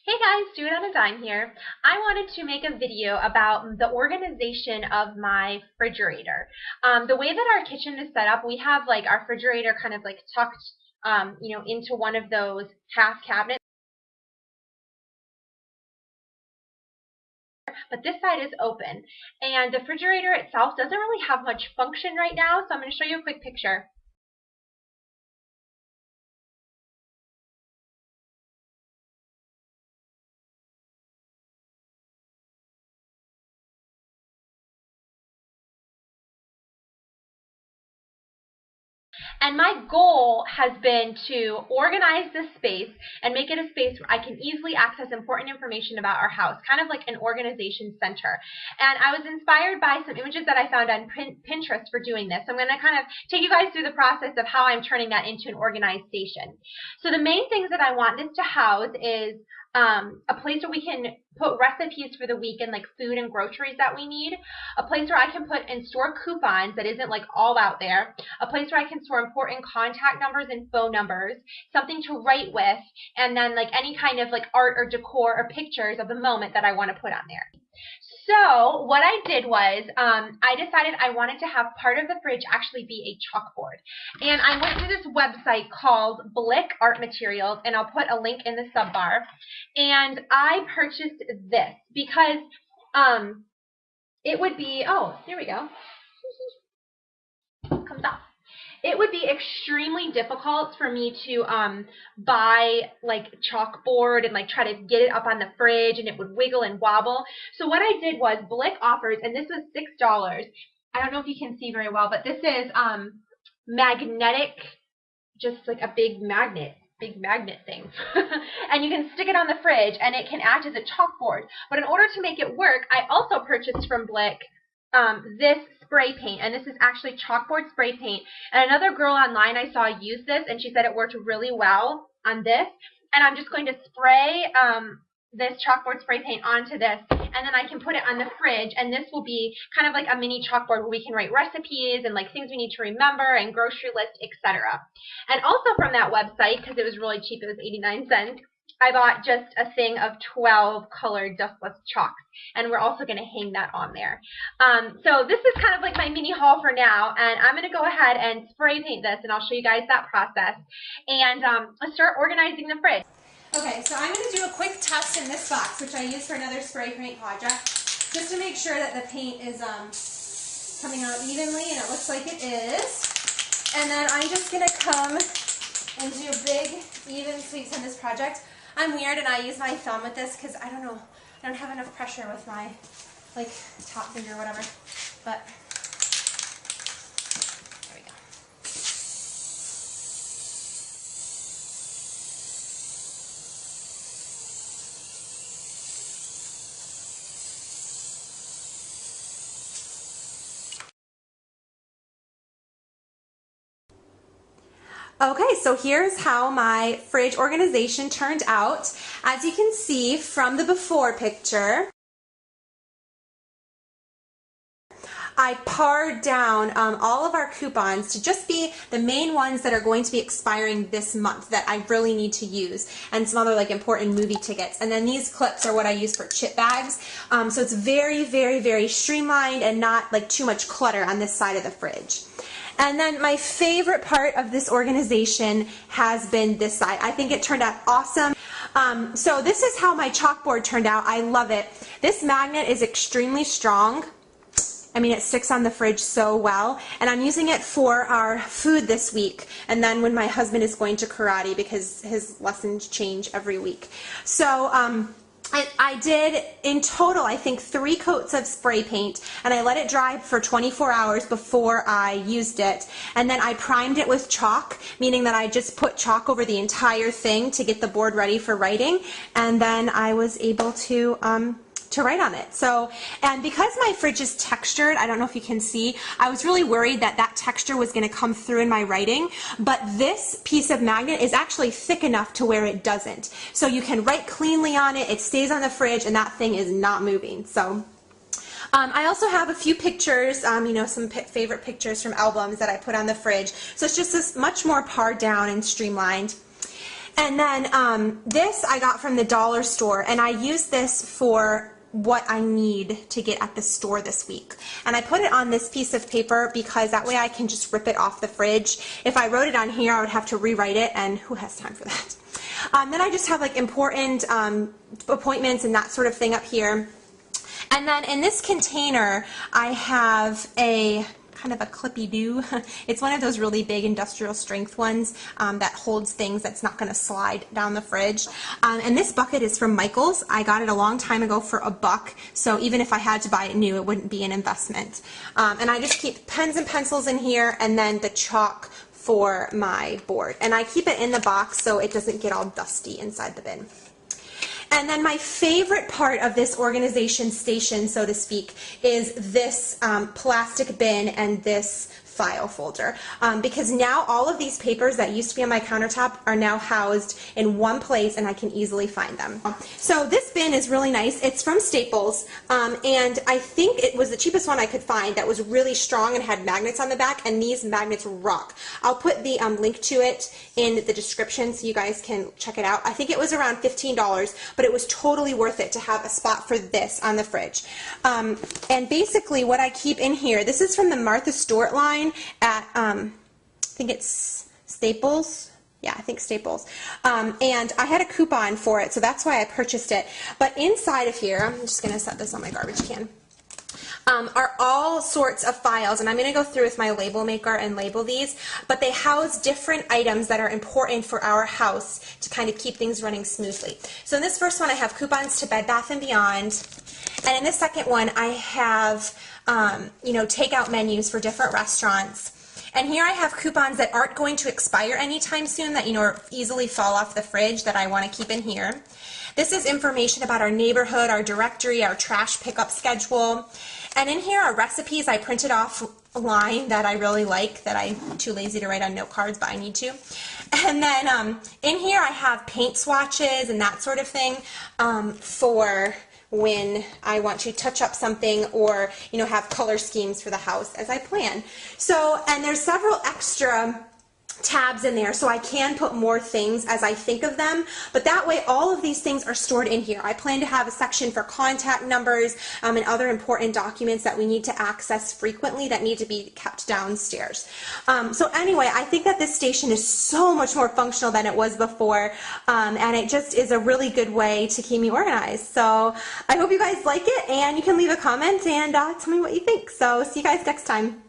Hey guys, Do It on a Dime here. I wanted to make a video about the organization of my refrigerator. The way that our kitchen is set up, we have like our refrigerator kind of like tucked, into one of those half cabinets. But this side is open, and the refrigerator itself doesn't really have much function right now, so I'm going to show you a quick picture. And my goal has been to organize this space and make it a space where I can easily access important information about our house, kind of like an organization center. And I was inspired by some images that I found on Pinterest for doing this. So I'm going to kind of take you guys through the process of how I'm turning that into an organized station. So the main things that I want this to house is a place where we can put recipes for the week and like food and groceries that we need, a place where I can put and store coupons that isn't like all out there, a place where I can store important contact numbers and phone numbers, something to write with, and then like any kind of like art or decor or pictures of the moment that I want to put on there. So what I did was I decided I wanted to have part of the fridge actually be a chalkboard. And I went to this website called Blick Art Materials, and I'll put a link in the sub bar. And I purchased this because it would be, oh, here we go. Comes off. It would be extremely difficult for me to buy like chalkboard and like try to get it up on the fridge, and it would wiggle and wobble. So what I did was Blick offers, and this was $6. I don't know if you can see very well, but this is magnetic, just like a big magnet thing. And you can stick it on the fridge and it can act as a chalkboard. But in order to make it work, I also purchased from Blick this spray paint, and this is actually chalkboard spray paint. And another girl online I saw use this, and she said it worked really well on this. And I'm just going to spray this chalkboard spray paint onto this, and then I can put it on the fridge, and this will be kind of like a mini chalkboard where we can write recipes and like things we need to remember and grocery list, etc. And also from that website, because it was really cheap, it was 89 cents, I bought just a thing of 12 colored dustless chalks, and we're also going to hang that on there. So this is kind of like my mini haul for now, and I'm going to go ahead and spray paint this, and I'll show you guys that process, and let's start organizing the fridge. Okay, so I'm going to do a quick test in this box, which I used for another spray paint project, just to make sure that the paint is coming out evenly, and it looks like it is. And then I'm just going to come and do big, even sweeps on this project. I'm weird, and I use my thumb with this because I don't know, I don't have enough pressure with my like top finger or whatever, but there we go. Okay, so here's how my fridge organization turned out. As you can see from the before picture, I pared down all of our coupons to just be the main ones that are going to be expiring this month that I really need to use, and some other like important movie tickets. And then these clips are what I use for chip bags. So it's very, very, very streamlined and not like too much clutter on this side of the fridge. And then my favorite part of this organization has been this side. I think it turned out awesome. So this is how my chalkboard turned out. I love it. This magnet is extremely strong. I mean, it sticks on the fridge so well, and I'm using it for our food this week, and then when my husband is going to karate because his lessons change every week. So I did, in total, I think 3 coats of spray paint, and I let it dry for 24 hours before I used it. And then I primed it with chalk, meaning that I just put chalk over the entire thing to get the board ready for writing, and then I was able to write on it. So, and because my fridge is textured, I don't know if you can see, I was really worried that that texture was going to come through in my writing, but this piece of magnet is actually thick enough to where it doesn't. So you can write cleanly on it, it stays on the fridge, and that thing is not moving. So I also have a few pictures, some favorite pictures from albums that I put on the fridge. So it's just this much more pared down and streamlined. And then this I got from the dollar store, and I use this for what I need to get at the store this week. And I put it on this piece of paper because that way I can just rip it off the fridge. If I wrote it on here, I would have to rewrite it, and who has time for that? Then I just have like important appointments and that sort of thing up here. And then in this container, I have a kind of a clippy-do. It's one of those really big industrial strength ones that holds things that's not going to slide down the fridge. And this bucket is from Michael's. I got it a long time ago for $1, so even if I had to buy it new, it wouldn't be an investment. And I just keep pens and pencils in here, and then the chalk for my board. And I keep it in the box so it doesn't get all dusty inside the bin. And then my favorite part of this organization station, so to speak, is this plastic bin and this file folder, because now all of these papers that used to be on my countertop are now housed in one place, and I can easily find them. So this bin is really nice. It's from Staples, and I think it was the cheapest one I could find that was really strong and had magnets on the back, and these magnets rock. I'll put the link to it in the description so you guys can check it out. I think it was around $15, but it was totally worth it to have a spot for this on the fridge. And basically what I keep in here, this is from the Martha Stewart line at, I think it's Staples. Yeah, I think Staples. And I had a coupon for it, so that's why I purchased it. But inside of here, I'm just going to set this on my garbage can, are all sorts of files, and I'm going to go through with my label maker and label these, but they house different items that are important for our house to kind of keep things running smoothly. So in this first one I have coupons to Bed Bath & Beyond, and in this second one I have takeout menus for different restaurants. And here I have coupons that aren't going to expire anytime soon, that easily fall off the fridge, that I want to keep in here. This is information about our neighborhood, our directory, our trash pickup schedule. And in here are recipes I printed off a line that I really like, that I'm too lazy to write on note cards, but I need to. And then in here I have paint swatches and that sort of thing for when I want to touch up something, or have color schemes for the house as I plan. So, and there's several extra tabs in there, so I can put more things as I think of them, but that way all of these things are stored in here. I plan to have a section for contact numbers and other important documents that we need to access frequently that need to be kept downstairs. So anyway, I think that this station is so much more functional than it was before, and it just is a really good way to keep me organized. So I hope you guys like it, and you can leave a comment and tell me what you think. So see you guys next time.